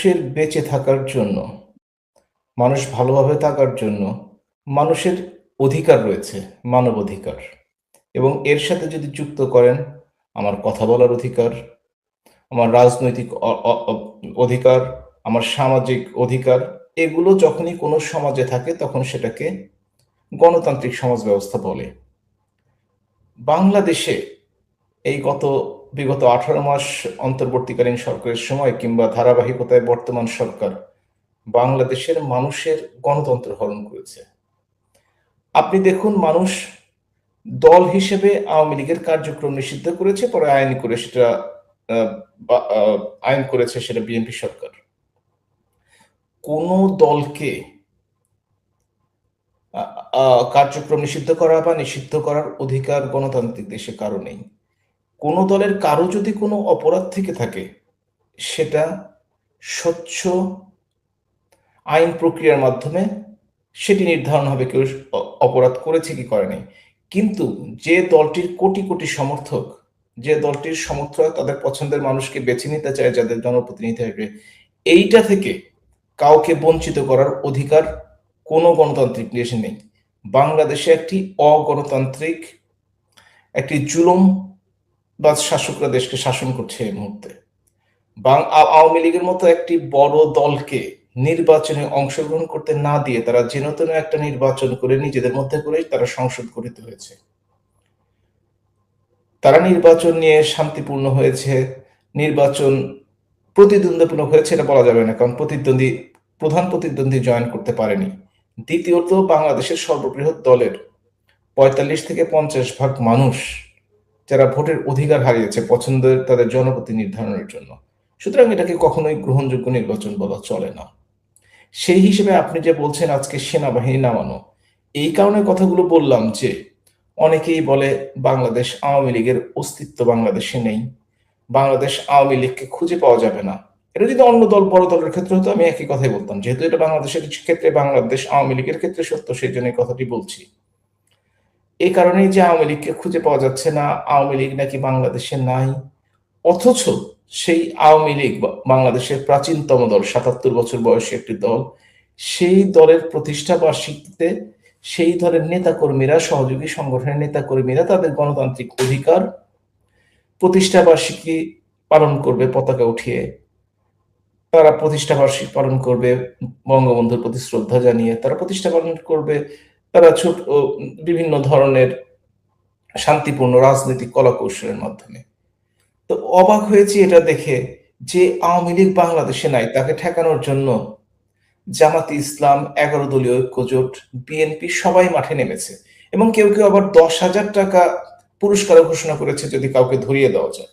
মানুষের বেঁচে থাকার জন্য, মানুষ ভালোভাবে থাকার জন্য মানুষের অধিকার রয়েছে, মানবাধিকার। এবং এর সাথে যদি যুক্ত করেন আমার কথা বলার অধিকার, আমার রাজনৈতিক অধিকার, আমার সামাজিক অধিকার, এগুলো যখনই কোনো সমাজে থাকে তখন সেটাকে গণতান্ত্রিক সমাজ ব্যবস্থা বলে। বাংলাদেশে এই বিগত 18 মাস অন্তর্বর্তীকালীন সরকারের সময় কিংবা ধারাবাহিকতায় বর্তমান সরকার বাংলাদেশের মানুষের গণতন্ত্র হরণ করেছে। আপনি দেখুন, মানুষ দল হিসেবে আওয়ামী লীগের কার্যক্রম নিষিদ্ধ করেছে, পরে আইন করেছে সেটা বিএনপি সরকার। কোন দলকে কার্যক্রম নিষিদ্ধ করা বা নিষিদ্ধ করার অধিকার গণতান্ত্রিক দেশে কারো নেই। কোন দলের কারো যদি কোনো অপরাধ থেকে থাকে, সেটা স্বচ্ছ আইন প্রক্রিয়ার মাধ্যমে সেটি নির্ধারণ হবে কেউ অপরাধ করেছে কি করে নাই। কিন্তু যে দলটির কোটি কোটি সমর্থক, যে দলটির সমর্থকরা তাদের পছন্দের মানুষকে বেছে নিতে চায় যাদের জনপ্রতিনিধি হবে, এইটা থেকে কাউকে বঞ্চিত করার অধিকার কোনো গণতান্ত্রিক দেশে নেই। বাংলাদেশে একটি অগণতান্ত্রিক, একটি জুলুম বা শাসকরা দেশকে শাসন করছে এই মুহূর্তে। আওয়ামী লীগের মতো একটি বড় দলকে নির্বাচনে অংশগ্রহণ করতে না দিয়ে তারা যেন তেন একটা নির্বাচন করে নিজেদের মধ্যে করেই তারা সংসদ গঠিত হয়েছে। তারা নির্বাচন নিয়ে শান্তিপূর্ণ হয়েছে, নির্বাচন প্রতিদ্বন্দ্বিপূর্ণ হয়েছে এটা বলা যাবে না, কারণ প্রধান প্রতিদ্বন্দ্বী জয়েন করতে পারেনি। দ্বিতীয়ত, বাংলাদেশের সর্ববৃহৎ দলের 45 থেকে 50% মানুষ যারা ভোটের অধিকার হারিয়েছে পছন্দের তাদের জনপ্রতি নির্ধারণের জন্য। সুতরাং এটাকে কখনোই গ্রহণযোগ্য নির্বাচন বলা চলে না। সেই হিসেবে আপনি যে বলছেন আজকে সেনাবাহিনী নামানো, এই কারণে কথাগুলো বললাম যে অনেকেই বলে বাংলাদেশ আওয়ামী লীগের অস্তিত্ব বাংলাদেশে নেই, বাংলাদেশ আওয়ামী লীগকে খুঁজে পাওয়া যাবে না। এটা যদি অন্য দল, বড় দলের ক্ষেত্রে হতো আমি একই কথাই বলতাম, যেহেতু এটা বাংলাদেশের ক্ষেত্রে, বাংলাদেশ আওয়ামী লীগের ক্ষেত্রে সত্য, সেই জন্য এই কথাটি বলছি। এই কারণেই যে আওয়ামী লীগকে খুঁজে পাওয়া যাচ্ছে না, আওয়ামী লীগ নাকি বাংলাদেশে নাই, অথচ সেই আওয়ামী লীগ বাংলাদেশের প্রাচীনতম দল, 77 বছর বয়সী একটি দল, সেই দলের প্রতিষ্ঠা বার্ষিকীতে সেই দলের নেতাকর্মীরা, সহযোগী সংগঠনের নেতাকর্মীরা তাদের গণতান্ত্রিক অধিকার প্রতিষ্ঠা বার্ষিকী পালন করবে পতাকা উঠিয়ে, তারা প্রতিষ্ঠা বার্ষিকী পালন করবে বঙ্গবন্ধুর প্রতি শ্রদ্ধা জানিয়ে, তারা প্রতিষ্ঠা পালন করবে, তারা বিভিন্ন ধরনের শান্তিপূর্ণ রাজনৈতিক কলাকৌশলের মাধ্যমে। তো অবাক হয়েছি এটা দেখে যে আওয়ামী লীগ বাংলাদেশে নাই, তাকে ঠেকানোর জন্য জামাতে ইসলাম, 11 দলীয় ঐক্যজোট, বিএনপি সবাই মাঠে নেমেছে এবং কেউ কেউ আবার 10,000 টাকা পুরস্কার ঘোষণা করেছে যদি কাউকে ধরিয়ে দেওয়া যায়।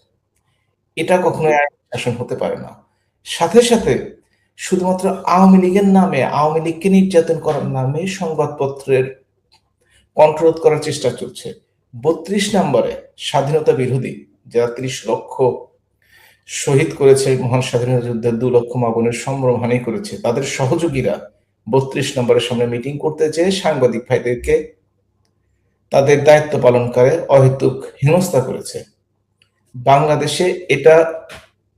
এটা কখনোই আইন শাসন হতে পারে না। সাথে সাথে শুধুমাত্র আওয়ামী লীগের নামে, আওয়ামী লীগকে নির্যাতন করার নামে সংবাদপত্রের কণ্ঠরোধ করার চেষ্টা চলছে। 32 নম্বরে স্বাধীনতা বিরোধী, যারা 30 লক্ষ শহীদ করেছে মহান স্বাধীনতা যুদ্ধের, 2 লক্ষ মা বোনের সম্ভ্রমহানি করেছে, তাদের সহযোগীরা 32 নম্বরের সামনে মিটিং করতে যেয়ে সাংবাদিক ভাইদেরকে তাদের দায়িত্ব পালনকারে অহেতুক হেনস্থা করেছে। বাংলাদেশে এটা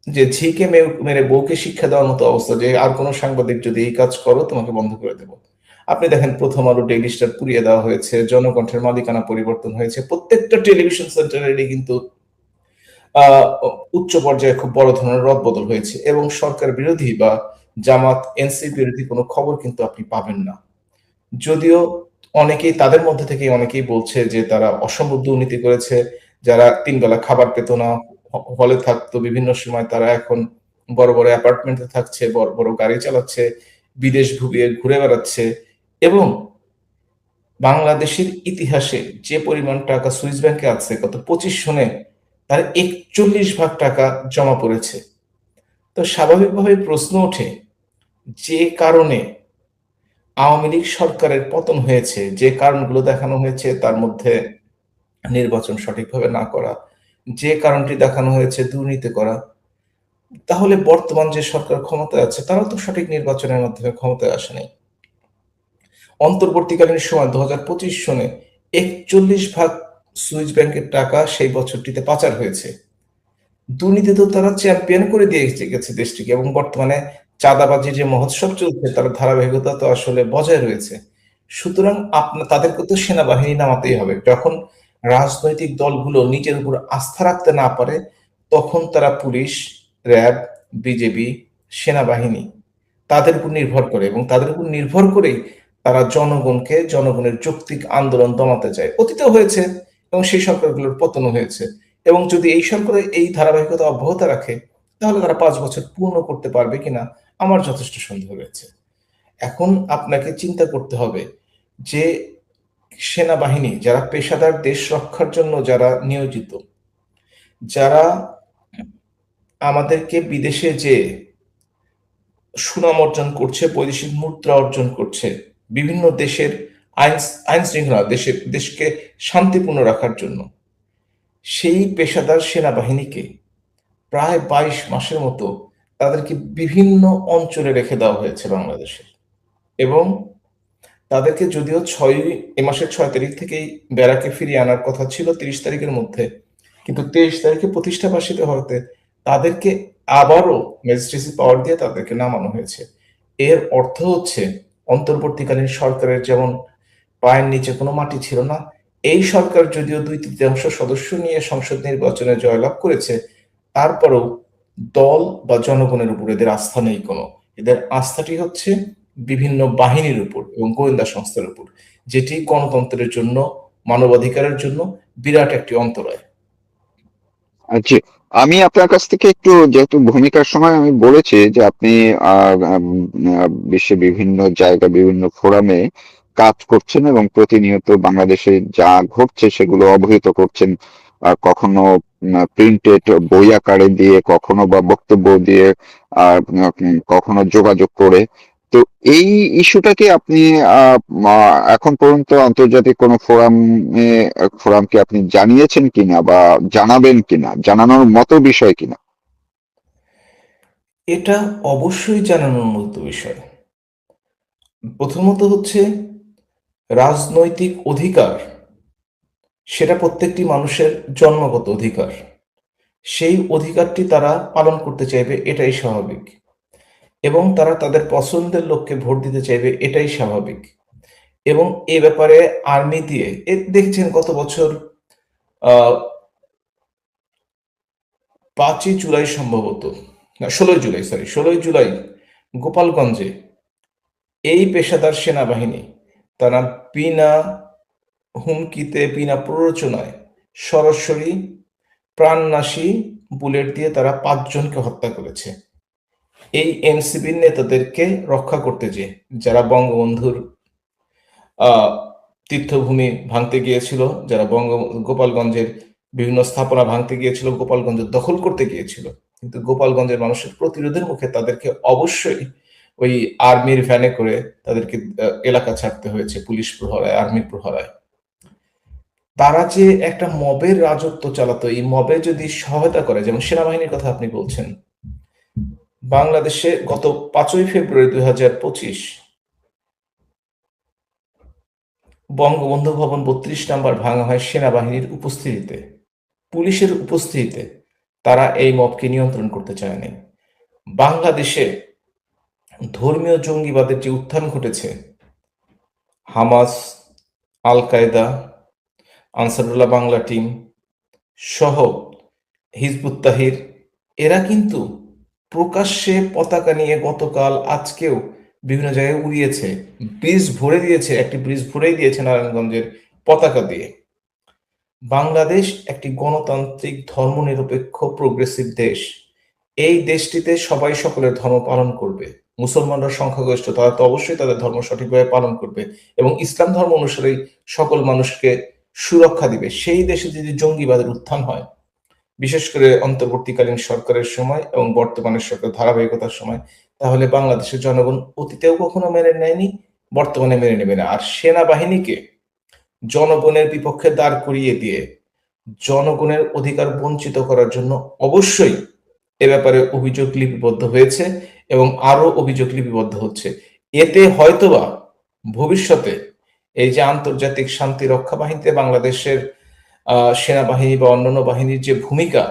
যে ঝিকে মেরে বউকে শিক্ষা দেওয়ার মতো অবস্থা, যে আর কোনো সাংবাদিক যদি এই কাজ করো তোমাকে বন্ধ করে দেব। আপনি দেখেন, প্রথম আলো, ডেইলি স্টার পুড়িয়ে দেওয়া হয়েছে, জনকণ্ঠের মালিকানা পরিবর্তন হয়েছে, প্রত্যেকটা টেলিভিশন সেন্টারেরই কিন্তু উচ্চ পর্যায়ে খুব বড় ধরনের রদবদল হয়েছে এবং সরকার বিরোধী বা জামাত এনসিপি বিরোধী কোনো খবর কিন্তু আপনি পাবেন না। যদিও অনেকেই, তাদের মধ্যে থেকে অনেকেই বলছে যে তারা অসম্ভব দুর্নীতি করেছে, যারা 3 বেলা খাবার পেত না, হলে থাকতো, বিভিন্ন সময় তারা এখন বড় বড় অ্যাপার্টমেন্টে থাকছে, বড় বড় গাড়ি চালাচ্ছে, বিদেশ ঘুরে বেড়াচ্ছে এবং বাংলাদেশের ইতিহাসে যে পরিমাণ টাকা সুইস ব্যাংকে আছে গত 25 সনে তার 41% টাকা জমা পড়েছে। তো স্বাভাবিকভাবে প্রশ্ন ওঠে, যে কারণে আওয়ামী লীগ সরকারের পতন হয়েছে, যে কারণগুলো দেখানো হয়েছে তার মধ্যে নির্বাচন সঠিকভাবে না করা, যে কারণটি দেখানো হয়েছে দুর্নীতি করা, তাহলে বর্তমান যে সরকার ক্ষমতায় আছে তারা তো সঠিক নির্বাচনের মাধ্যমে ক্ষমতায় আসেনি। অন্তর্বর্তীকালীন সময় 2025 সনে 41% সুইস ব্যাংকের টাকা সেই বছরটিতে পাচার হয়েছে। দুর্নীতি তো তারা চ্যাম্পিয়ন করে দিয়ে গেছে দেশটিকে এবং বর্তমানে চাঁদাবাজির যে মহোৎসব চলছে তার ধারাবাহিকতা তো আসলে বজায় রয়েছে। সুতরাং তাদেরকে তো সেনাবাহিনী নামাতেই হবে। যখন রাজনৈতিক দলগুলো নিজের উপর আস্থা রাখতে না পারে, তখন তারা পুলিশ, র‍্যাব, বিজেপি, সেনাবাহিনী তাদের উপর নির্ভর করে এবং তাদের উপর নির্ভর করেই তারা জনগণের যৌক্তিক আন্দোলন দমাতে চায়। অতীতেও হয়েছে এবং সেই সরকারগুলোর পতনও হয়েছে। এবং যদি এই সরকার এই ধারাবাহিকতা অব্যাহত রাখে, তাহলে তারা ৫ বছর পূর্ণ করতে পারবে কিনা আমার যথেষ্ট সন্দেহ রয়েছে। এখন আপনাকে চিন্তা করতে হবে যে সেনাবাহিনী যারা পেশাদার দেশ রক্ষার জন্য যারা নিয়োজিত, যারা আমাদেরকে বিদেশে যেয়ে সুনাম অর্জন করছে, বৈদেশিক মুদ্রা অর্জন করছে, বিভিন্ন দেশের আইন আইন শৃঙ্খলা দেশকে শান্তিপূর্ণ রাখার জন্য। সেই পেশাদার সেনাবাহিনীকে প্রায় ২২ মাসের মতো তাদেরকে বিভিন্ন অঞ্চলে রেখে দেওয়া হয়েছে বাংলাদেশে। এবং তাদেরকে যদিও এ মাসের ৬ তারিখ থেকেই ব্যারাকে ফিরিয়ে আনার কথা ছিল ৩০ তারিখের মধ্যে। কিন্তু ২৩ তারিখে প্রতিষ্ঠাবার্ষিকী হওয়াতে তাদেরকে আবারও ম্যাজিস্ট্রেসি পাওয়ার দিয়ে তাদেরকে নামানো হয়েছে। এর অর্থ হচ্ছে অন্তর্বর্তীকালীন সরকারের যেমন পায়ের নিচে কোনো মাটি ছিল না, এই সরকার যদিও ২/৩ সদস্য নিয়ে সংসদ নির্বাচনে জয়লাভ করেছে, তারপরেও দল বা জনগণের উপর এদের আস্থা নেই কোনো। এদের আস্থাটি হচ্ছে বিভিন্ন বাহিনীর উপর এবং গোয়েন্দা সংস্থার উপর, যেটি গণতন্ত্রের জন্য, মানবাধিকারের জন্য বিরাট একটি অন্তরায়। জি, আমি আপনার কাছ থেকে একটু, যেহেতু ভূমিকার সময় আমি বলেছি যে আপনি বিশ্বে বিভিন্ন জায়গা, বিভিন্ন ফোরামে কাজ করছেন এবং প্রতিনিয়ত বাংলাদেশে যা ঘটছে সেগুলো অবহিত করছেন, কখনো প্রিন্টেড বই আকারে দিয়ে, কখনো বা বক্তব্য দিয়ে, আর কখনো যোগাযোগ করে। তো এই ইস্যুটাকে আপনি আহ এখন পর্যন্ত আন্তর্জাতিক কোনো ফোরামকে আপনি জানিয়েছেন কিনা বা জানাবেন কিনা, জানানোর মতো বিষয় কিনা? এটা অবশ্যই জানানোর মতো বিষয়। প্রথমত হচ্ছে রাজনৈতিক অধিকার, সেটা প্রত্যেকটি মানুষের জন্মগত অধিকার। সেই অধিকারটি তারা পালন করতে চাইবে, এটাই স্বাভাবিক। এবং তারা তাদের পছন্দের লোককে ভোট দিতে চাইবে, এটাই স্বাভাবিক। এবং এ ব্যাপারে আর্মি দিয়ে দেখছেন গত বছর ৫ই জুলাই সম্ভবত, না ১৬ই জুলাই, ১৬ই জুলাই গোপালগঞ্জে এই পেশাদার সেনাবাহিনী তারা বিনা হুমকিতে, বিনা প্ররোচনায় সরাসরি প্রাণনাশী বুলেট দিয়ে তারা ৫ জনকে হত্যা করেছে। এই এনসিবির নেতাদেরকে রক্ষা করতে যেয়ে, যারা বঙ্গবন্ধুর তীর্থভূমি ভাঙতে গিয়েছিল, যারা গোপালগঞ্জের বিভিন্ন স্থাপনা ভাঙতে গিয়েছিল, গোপালগঞ্জ দখল করতে গিয়েছিল, কিন্তু গোপালগঞ্জের মানুষের প্রতিরোধের মুখে তাদেরকে অবশ্যই ওই আর্মির ভ্যানে করে তাদেরকে এলাকা ছাড়তে হয়েছে, পুলিশ প্রহরায়, আর্মির প্রহরায়। তারা যে একটা মবের রাজত্ব চালাতো, এই মবে যদি সহায়তা করে, যেমন সেনাবাহিনীর কথা আপনি বলছেন, বাংলাদেশে গত ৫ই ফেব্রুয়ারি ২০২৫ বঙ্গবন্ধু ভবন ৩২ নম্বর ভাঙা হয় সেনাবাহিনীর উপস্থিতিতে, পুলিশের উপস্থিতিতে। তারা এই মবকে নিয়ন্ত্রণ করতে চায়নি। বাংলাদেশে ধর্মীয় জঙ্গিবাদের যে উত্থান ঘটেছে, হামাস, আল কায়দা, আনসারুল্লাহ বাংলা টিম সহ হিজবুত তাহরির, এরা কিন্তু প্রকাশ্যে পতাকা নিয়ে গতকাল, আজকেও বিভিন্ন জায়গায় উড়িয়েছে। ব্রিজ ভরে দিয়েছে, একটি ব্রিজ ভরেই দিয়েছে নারায়ণগঞ্জের পতাকা দিয়ে। বাংলাদেশ একটি গণতান্ত্রিক, ধর্মনিরপেক্ষ, প্রোগ্রেসিভ দেশ। এই দেশটিতে সবাই সকলের ধর্ম পালন করবে। মুসলমানরা সংখ্যাগরিষ্ঠ, তারা তো অবশ্যই তাদের ধর্ম সঠিকভাবে পালন করবে এবং ইসলাম ধর্ম অনুসারেই সকল মানুষকে সুরক্ষা দিবে। সেই দেশে যদি জঙ্গিবাদের উত্থান হয়, বিশেষ করে অন্তর্বর্তীকালীন সরকারের সময় এবং বর্তমানের সরকার ধারাবাহিকতার সময়, তাহলে বাংলাদেশের জনগণ অতীতেও কখনো মেনে নেয়নি, বর্তমানে মেনে নেবে না। আর সেনাবাহিনীকে জনগণের বিপক্ষে দাঁড় করিয়ে দিয়ে জনগণের অধিকার বঞ্চিত করার জন্য অবশ্যই এ ব্যাপারে অভিযোগ লিপিবদ্ধ হয়েছে এবং আরো অভিযোগ লিপিবদ্ধ হচ্ছে। এতে হয়তোবা ভবিষ্যতে এই যে আন্তর্জাতিক শান্তি রক্ষা বাহিনীতে বাংলাদেশের সেনাবাহিনী বা অন্যান্য বাহিনীর যে ভূমিকা,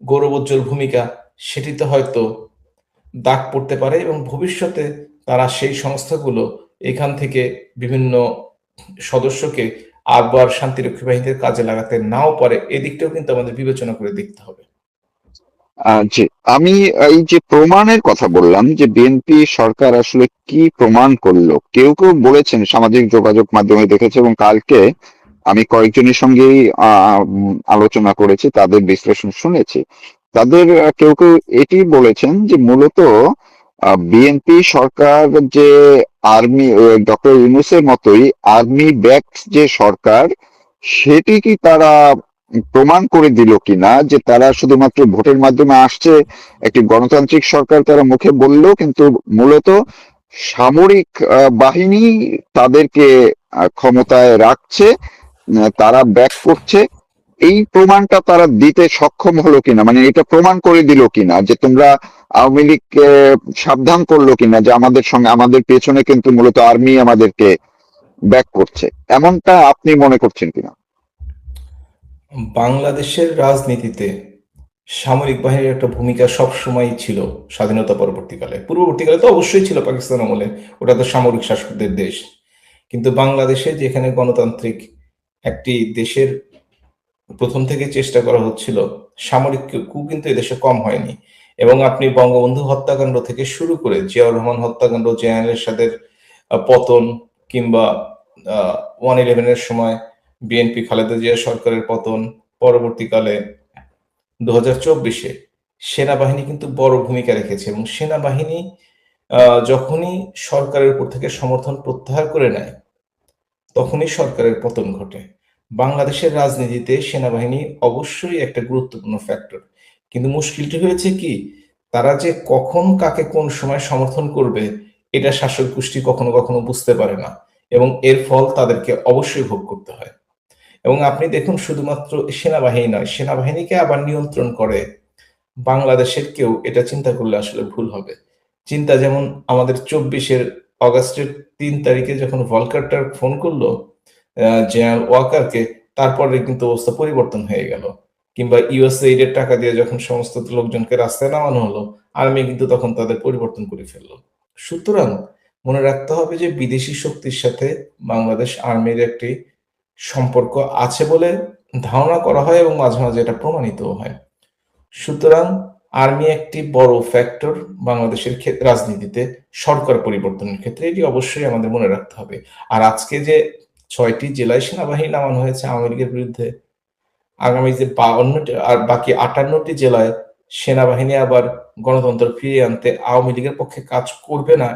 গৌরবোজ্জ্বল ভূমিকা, সেটিতে হয়তো দাগ পড়তে পারে এবং ভবিষ্যতে তারা সেই সংস্থাগুলো এখান থেকে বিভিন্ন সদস্যকে আবার শান্তিরক্ষী বাহিনীদের কাজে লাগাতে নাও পারে, এদিকটাও কিন্তু আমাদের বিবেচনা করে দেখতে হবে। জি, আমি এই যে প্রমাণের কথা বললাম যে বিএনপি সরকার আসলে কি প্রমাণ করলো, কেউ কেউ বলেছেন সামাজিক যোগাযোগ মাধ্যমে দেখেছে, এবং কালকে আমি কয়েকজনের সঙ্গেই আলোচনা করেছি, তাদের বিশ্লেষণ শুনেছি। তাদের কেউ কেউ এটি বলেছেন যে মূলত বিএনপি সরকার যে আর্মি, ডক্টর ইউনূসের মতোই আর্মি ব্যাকড যে সরকার, সেটি কি তারা প্রমাণ করে দিল কিনা যে তারা শুধুমাত্র ভোটের মাধ্যমে আসছে, একটি গণতান্ত্রিক সরকার তারা মুখে বললো, কিন্তু মূলত সামরিক বাহিনী তাদেরকে ক্ষমতায় রাখছে, তারা ব্যাক করছে। এই প্রমাণটা তারা দিতে সক্ষম হলো কিনা, মানে এটা প্রমাণ করে দিল কিনা যে তোমরা আওয়ামী লীগকে সাবধান করলো কিনা যে আমাদের সঙ্গে, আমাদের পেছনে কিন্তু মূলত আর্মি আমাদেরকে ব্যাক করছে, এমনটা আপনি মনে করছেন কিনা? বাংলাদেশের রাজনীতিতে সামরিক বাহিনীর একটা ভূমিকা সবসময়ই ছিল। স্বাধীনতা পরবর্তীকালে, পূর্ববর্তীকালে তো অবশ্যই ছিল, পাকিস্তান আমলে ওটা তো সামরিক শাসকদের দেশ। কিন্তু বাংলাদেশে যেখানে গণতান্ত্রিক একটি দেশের প্রথম থেকে চেষ্টা করা হচ্ছিল, সামরিক কু কিন্তু এদেশে কম হয়নি। এবং আপনি বঙ্গবন্ধু হত্যাকাণ্ড থেকে শুরু করে জিয়াউর রহমান হত্যাকাণ্ড, জেনারেল এরশাদের পতন, কিংবা 1/11 এর সময় বিএনপি খালেদা জিয়া সরকারের পতন, পরবর্তীকালে 2024-এ সেনাবাহিনী কিন্তু বড় ভূমিকা রেখেছে। এবং সেনাবাহিনী যখনই সরকারের উপর থেকে সমর্থন প্রত্যাহার করে নেয়, তখনই সরকারের পতন ঘটে। বাংলাদেশের রাজনীতিতে সেনাবাহিনী অবশ্যই একটা গুরুত্বপূর্ণ ফ্যাক্টর। কিন্তু মুশকিলটি হয়েছে কি, তারা যে কখন কাকে কোন সময় সমর্থন করবে, এটা শাসক গোষ্ঠী কখনো কখনো বুঝতে পারে না, এবং এর ফল তাদেরকে অবশ্যই ভোগ করতে হয়। এবং আপনি দেখুন, শুধুমাত্র সেনাবাহিনী নয়, সেনাবাহিনীকে আবার নিয়ন্ত্রণ করে বাংলাদেশের কেউ, এটা চিন্তা করলে আসলে ভুল হবে। চিন্তা যেমন আমাদের 24 আগস্টের 3 তারিখে যখন ভলকার টার্ক ফোন করলো জেনারেল ওয়াকারকে, তারপরে কিন্তু অবস্থা পরিবর্তন হয়ে গেল। কিংবা ইউএসএইড এর টাকা দিয়ে যখন সমস্ত লোকজনকে রাস্তায় নামানো হলো, আর্মি কিন্তু তখন তাদের পরিবর্তন করে ফেললো। সুতরাং মনে রাখতে হবে যে বিদেশি শক্তির সাথে বাংলাদেশ আর্মির একটি সম্পর্ক আছে বলে ধারণা করা হয়, এবং মাঝে মাঝে এটা প্রমাণিতও হয়। সুতরাং আর্মি একটি বড় ফ্যাক্টর বাংলাদেশের রাজনীতিতে, সরকার পরিবর্তনের ক্ষেত্রে, এটি অবশ্যই আমাদের মনে রাখতে হবে। আর আজকে যে 6টি জেলায় সেনাবাহিনী নামানো হয়েছে আওয়ামী লীগের বিরুদ্ধে, আগামী যে 52টি আর বাকি 58টি জেলায় সেনাবাহিনী আবার গণতন্ত্র ফিরিয়ে আনতে আওয়ামী লীগের পক্ষে কাজ করবে না,